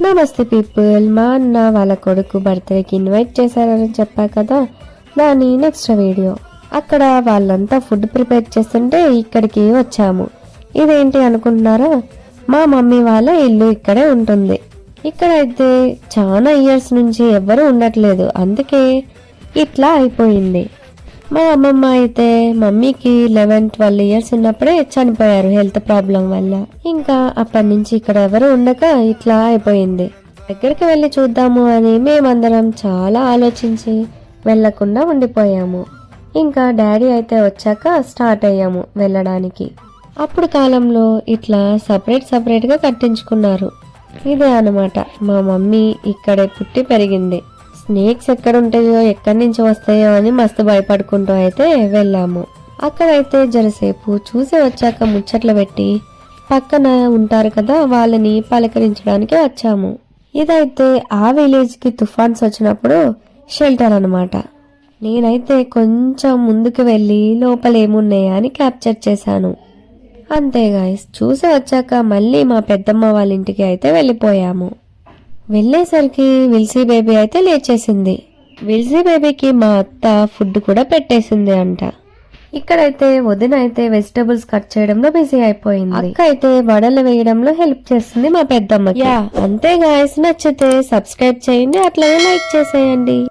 నమస్తే పీపుల్, మా అన్న వాళ్ళ కొడుకు బర్త్డేకి ఇన్వైట్ చేశారని చెప్పా కదా, దాని నెక్స్ట్ వీడియో. అక్కడ వాళ్ళంతా ఫుడ్ ప్రిపేర్ చేస్తుంటే ఇక్కడికి వచ్చాము. ఇదేంటి అనుకుంటున్నారా? మా మమ్మీ వాళ్ళ ఇల్లు ఇక్కడే ఉంటుంది. ఇక్కడైతే చాలా ఇయర్స్ నుంచి ఎవ్వరూ ఉండట్లేదు, అందుకే ఇట్లా అయిపోయింది. మా అమ్మమ్మ అయితే మమ్మీకి 11-12 ఇయర్స్ ఉన్నప్పుడే చనిపోయారు హెల్త్ ప్రాబ్లం వల్ల. ఇంకా అప్పటి నుంచి ఇక్కడ ఎవరు ఉండక ఇట్లా అయిపోయింది. దగ్గరికి వెళ్ళి చూద్దాము అని మేమందరం చాలా ఆలోచించి వెళ్లకుండా ఉండిపోయాము. ఇంకా డాడీ అయితే వచ్చాక స్టార్ట్ అయ్యాము వెళ్ళడానికి. అప్పుడు కాలంలో ఇట్లా సపరేట్ గా కట్టించుకున్నారు. ఇదే అన్నమాట మా మమ్మీ ఇక్కడే పుట్టి పెరిగింది. స్నేక్స్ ఎక్కడ ఉంటాయో ఎక్కడి నుంచి వస్తాయో అని మస్తు భయపడుకుంటూ అయితే వెళ్ళాము. అక్కడైతే జరసేపు చూసి వచ్చాక ముచ్చట్లు పెట్టి పక్కన ఉంటారు కదా వాళ్ళని పలకరించడానికి వచ్చాము. ఇదైతే ఆ విలేజ్ కి తుఫాన్స్ వచ్చినప్పుడు షెల్టర్ అన్నమాట. నేనైతే కొంచెం ముందుకు వెళ్ళి లోపల ఏమున్నాయా అని క్యాప్చర్ చేశాను. అంతే గాయస్, చూసి వచ్చాక మళ్ళీ మా పెద్దమ్మ వాళ్ళ ఇంటికి అయితే వెళ్ళిపోయాము. వెళ్ళేసరికి విల్సీ బేబీ అయితే లేచేసింది. విల్సీ బేబీకి మా అత్త ఫుడ్ కూడా పెట్టేసింది అంట. ఇక్కడైతే వదిన అయితే వెజిటబుల్స్ కట్ చేయడంలో బిజీ అయిపోయింది. అక్క అయితే వడలు వేయడంలో హెల్ప్ చేస్తుంది మా పెద్దమ్మకి. అంతే గాయస్, నచ్చితే సబ్స్క్రైబ్ చేయండి, అట్లాగే లైక్ చేసేయండి.